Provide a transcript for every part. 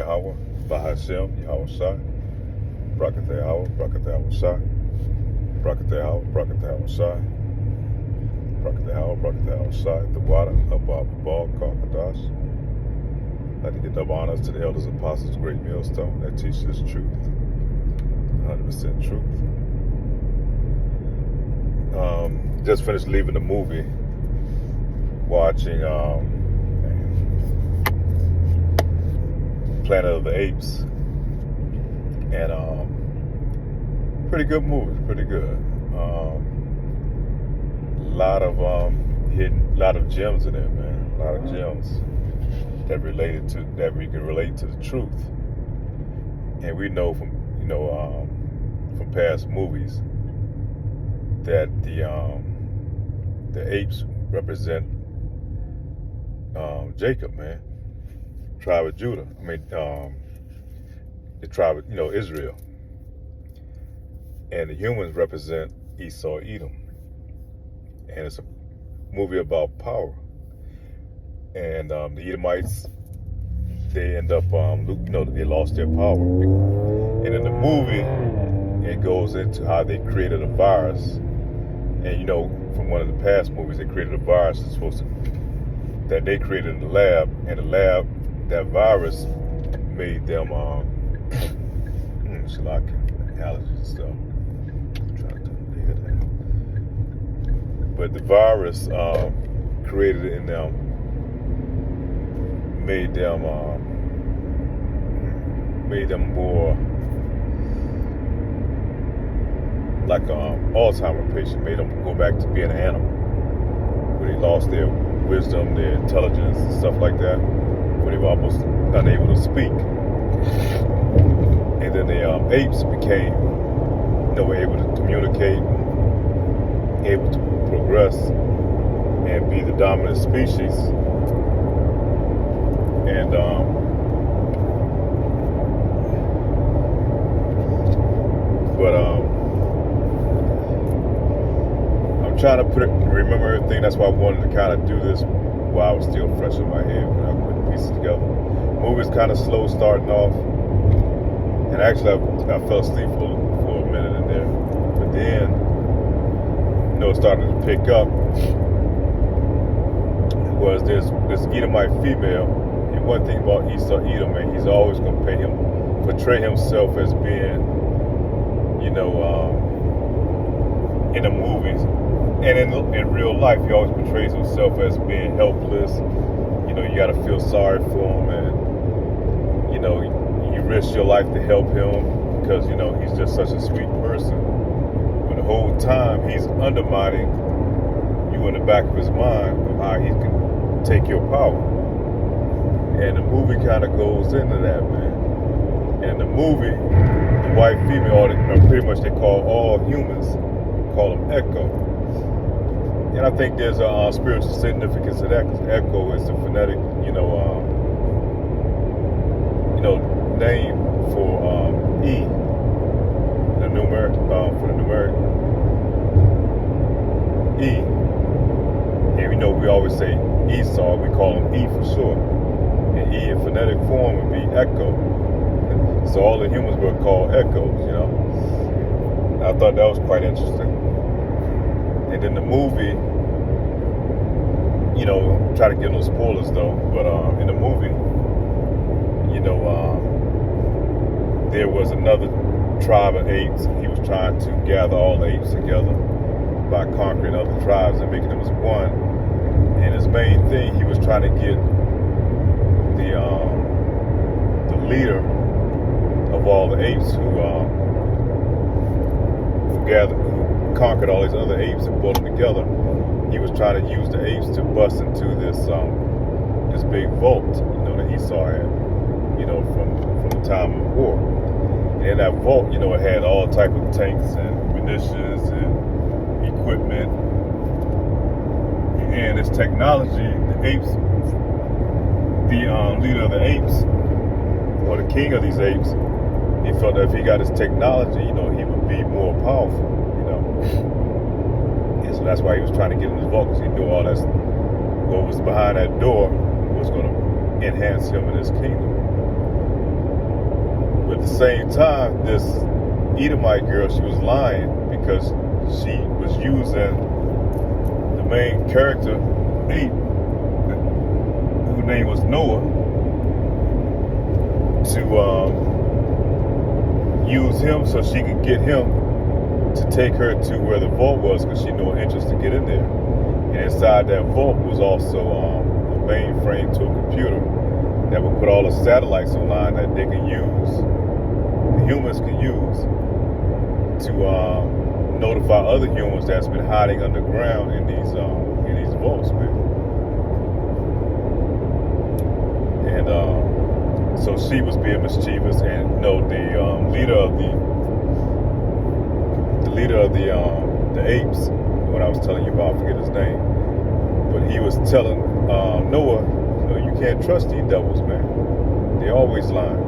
Yahweh, Bahashem, Yahweh Shai, Brakat Yahweh, Brakat Yahweh Shai, Brakat Yahweh, Brakat Yahweh Shai, Brakat Yahweh, Brakat Yahweh Shai, the water, Abba, Bal, Kakadash. I'd like to give double honors to the elders, apostles, great millstone that teach this truth, 100% truth. Just finished leaving the movie, watching Planet of the Apes, and pretty good movie, pretty good. Lot of gems in there, man. A lot of gems that we can relate to the truth, and we know from from past movies that the apes represent Jacob, man, tribe of Judah. I mean, the tribe of Israel, and the humans represent Esau, Edom, and it's a movie about power. And the Edomites, they end up, they lost their power. And in the movie, it goes into how they created a virus. And from one of the past movies, they created a virus that they created in the lab. And the lab, that virus made them, allergies and stuff. But the virus created in them, made them more like an Alzheimer's patient, made them go back to being an animal, where they lost their wisdom, their intelligence, and stuff like that, where they were almost unable to speak. And then the apes became, able to communicate, able to progress, and be the dominant species. And I'm trying to remember everything. That's why I wanted to kind of do this while I was still fresh in my head when I put the pieces together. The movie's kind of slow starting off, and actually I fell asleep for a minute in there. But then, it started to pick up. Was there's this Edomite female. And one thing about Esau, Edom, man, he's always going to portray himself as being, in the movies and in real life, he always portrays himself as being helpless. You got to feel sorry for him, and you risk your life to help him because he's just such a sweet person. But the whole time he's undermining you in the back of his mind of how he can take your power. And the movie kind of goes into that, man. And the movie, the white female, pretty much they call all humans, call them Echo. And I think there's a spiritual significance to that, because Echo is the phonetic, name for E, the numeric, for the numeric E. And we always say Esau, we call him E for short. And E in phonetic form would be echo. So all the humans were called echoes, I thought that was quite interesting. And then the movie, try to get no spoilers though, but in the movie, there was another tribe of apes. He was trying to gather all the apes together by conquering other tribes and making them as one. And his main thing, he was trying to get the leader of all the apes who conquered all these other apes and brought them together. He was trying to use the apes to bust into this big vault, that Esau had, from the time of war. And in that vault, it had all type of tanks and munitions and equipment. And its technology, the apes, the leader of the apes, or the king of these apes, he felt that if he got his technology, he would be more powerful, And so that's why he was trying to get in his vault, because he knew all that, what was behind that door was going to enhance him and his kingdom. the same time, this Edomite girl, she was lying because she was using the main character, ape, whose name was Noah, to use him so she could get him to take her to where the vault was, because she knew her interest to get in there. And inside that vault was also a mainframe to a computer that would put all the satellites online that they can use, the humans can use, to notify other humans that's been hiding underground in these vaults, man. And so she was being mischievous, and the leader of the apes, what I was telling you about, I forget his name, but he was telling Noah, you can't trust these devils, man. They always lying.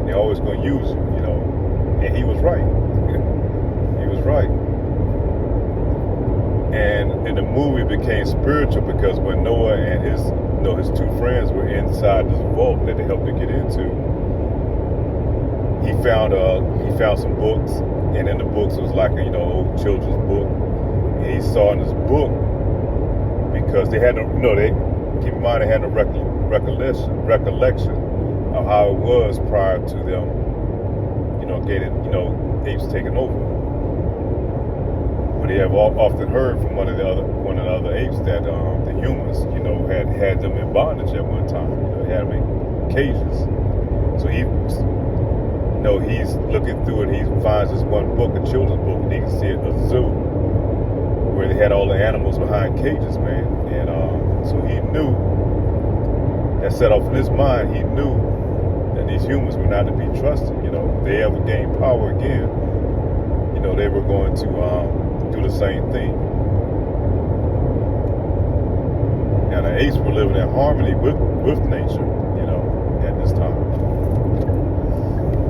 They're always going to use you, And he was right. He was right. And the movie became spiritual because when Noah and his two friends were inside this vault that they helped to get into, he found some books, and in the books it was like a old children's book. And he saw in this book, because they had keep in mind they had no recollection of how it was prior to them, getting apes taken over. But they have often heard from one of the other apes that the humans, had them in bondage at one time. They had them in cages. So he's looking through it. He finds this one book, a children's book, and he can see it in a zoo where they had all the animals behind cages, man. And so he knew, that set off in his mind, he knew that these humans were not to be trusted. If they ever gained power again, they were going to do the same thing. Now the apes were living in harmony with nature, at this time.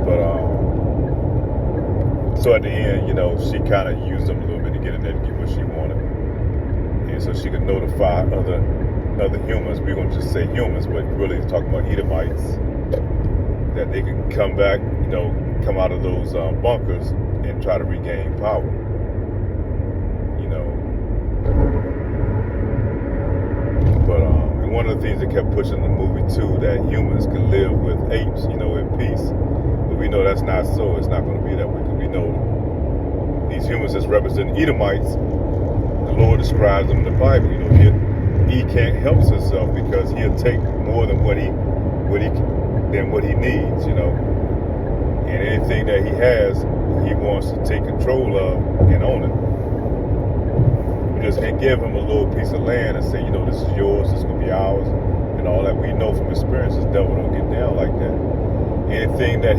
But so at the end, she kind of used them a little bit to get in there to get what she wanted, and so she could notify other humans. We're going to just say humans, but really talking about Edomites, that they can come back, come out of those bunkers and try to regain power. But and one of the things that kept pushing the movie too, that humans can live with apes, in peace. But we know that's not so. It's not going to be that way, because we know these humans as representing Edomites, the Lord describes them in the Bible. He can't help himself, because he'll take more than what he needs, and anything that he has, he wants to take control of and own it. We just can't give him a little piece of land and say, this is yours, this is going to be ours, and all that. We know from experience, the devil don't get down like that. Anything that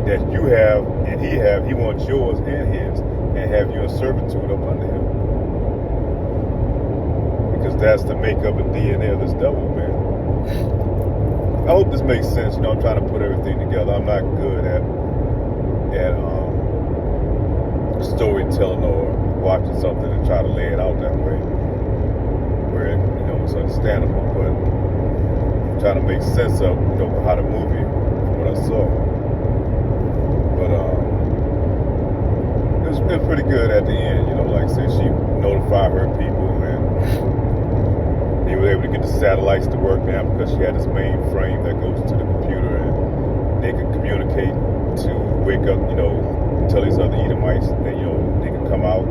that you have and he wants yours and his, and have you in servitude up under him. Because that's the makeup and DNA of this devil, man. I hope this makes sense. I'm trying to put everything together. I'm not good at storytelling or watching something and try to lay it out that way where it's understandable. But I'm trying to make sense of how the movie, what I saw. But it was pretty good at the end. Like I said, she notified her people, and they were able to get the satellites to work now because she had this mainframe that goes to the computer, and they could communicate to wake up, tell these other Edomites that, they could come out.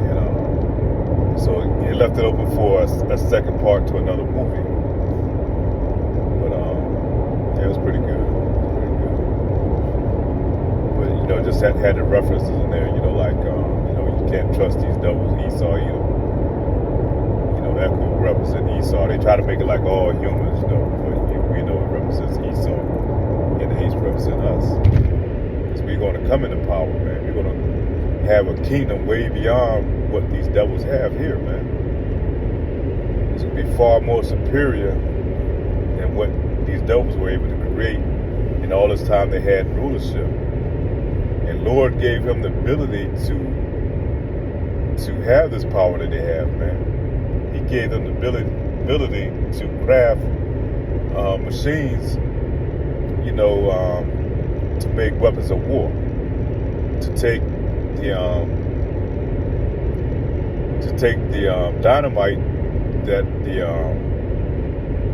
And so it left it open for a second part to another movie. But yeah, it was pretty good. But, just had the references in there, like, you can't trust these devils, Esau, that could represent Esau. They try to make it like all humans, but we know it represents Esau, and the apes represent us. Because we're going to come into power, man. We're going to have a kingdom way beyond what these devils have here, man. It's going to be far more superior than what these devils were able to create in all this time they had rulership. And Lord gave him the ability to have this power that they have, man. He gave them the ability to craft machines, to make weapons of war, to take the dynamite that the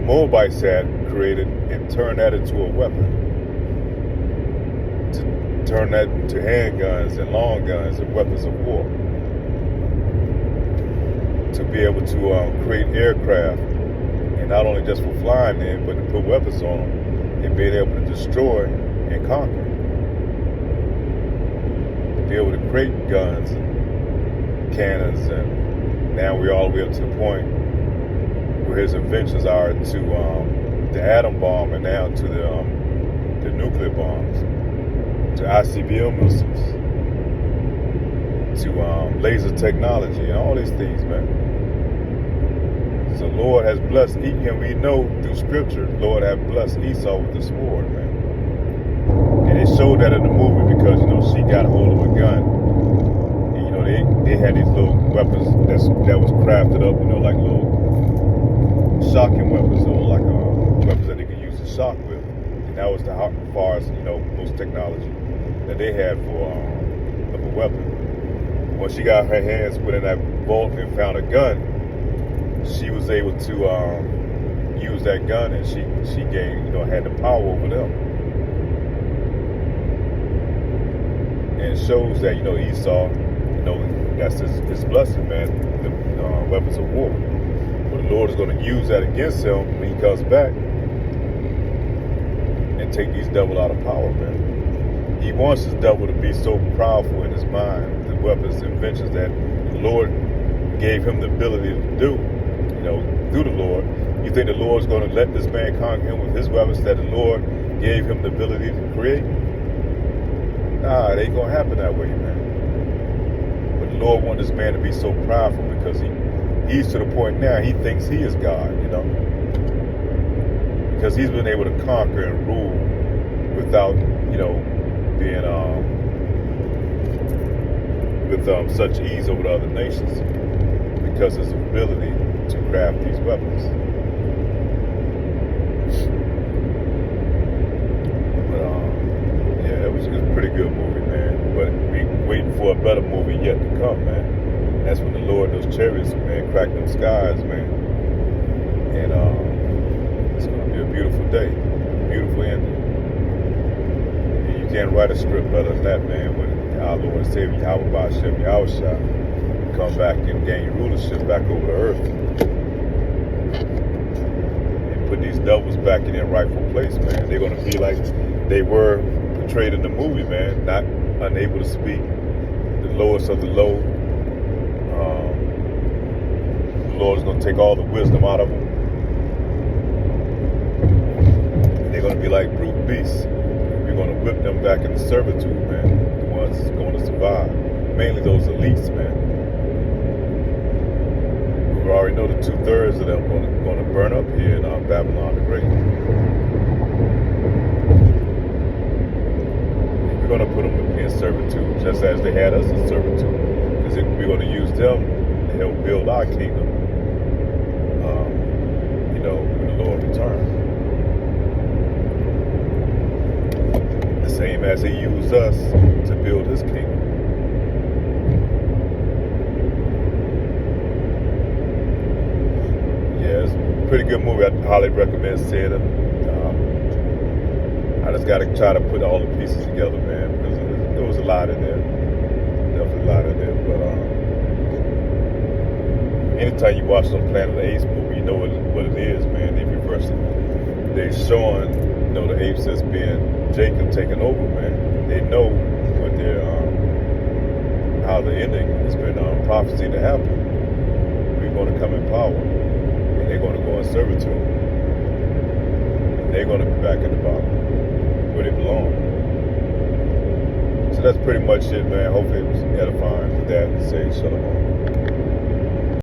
Moabites had created and turn that into a weapon, to turn that into handguns and long guns and weapons of war, to be able to create aircraft, and not only just for flying in, but to put weapons on them and being able to destroy and conquer, to be able to create guns and cannons, and now we're all the way up to the point where his inventions are to the atom bomb, and now to the nuclear bombs, to ICBM missiles, to laser technology, and all these things, man. So Lord has blessed, and we know through Scripture, Lord has blessed Esau with the sword, man. And they showed that in the movie because she got hold of a gun. And, they had these little weapons that was crafted up, like little shocking weapons, or like weapons that they could use to shock with. And that was as far as most technology that they had for of a weapon. When she got her hands put in that vault and found a gun, she was able to use that gun, and she gained had the power over them. And it shows that Esau, that's his blessing, man. The weapons of war. But the Lord is going to use that against him when he comes back and take these devil out of power, man. He wants his devil to be so powerful in his mind, the weapons, the inventions that the Lord gave him the ability to do, through the Lord. You think the Lord's going to let this man conquer him with his weapons that the Lord gave him the ability to create? Nah, it ain't going to happen that way, man. But the Lord wants this man to be so powerful because he's to the point now he thinks he is God, because he's been able to conquer and rule without, being with such ease over the other nations, because of his ability to craft these weapons. But it was a pretty good movie, man. But we waiting for a better movie yet to come, man. And that's when the Lord, those chariots, man, crack them skies, man. And it's gonna be a beautiful day, beautiful ending. And you can't write a script better than that, man. When our Lord and Savior Yahweh Ba'Shem Yahushua come back and gain rulership back over the earth, and put these devils back in their rightful place, man. They're gonna be like they were portrayed in the movie, man, not unable to speak, the lowest of the low. The Lord is gonna take all the wisdom out of them. They're gonna be like brute beasts. We're gonna whip them back into servitude, man. The ones that's going to survive, mainly those elites, man. We already know that 2/3 of them going to burn up here in Babylon the Great. We're going to put them in servitude, just as they had us in servitude, because we're going to use them to help build our kingdom. When the Lord returns, the same as He used us to build His kingdom. Yeah, it's a pretty good movie. I highly recommend seeing it. I just got to try to put all the pieces together, man, because there was a lot in there. Definitely a lot in there. But anytime you watch some Planet of the Apes movie, you know what it is, man. They reverse it. They're showing, the apes as being Jacob taking over, man. They know what how the ending has been prophecy to happen. We're going to come in power, and they're going to go in servitude. And they're going to be back in the Bible, where they belong. So that's pretty much it, man. Hopefully it was edifying with that. Say shalom.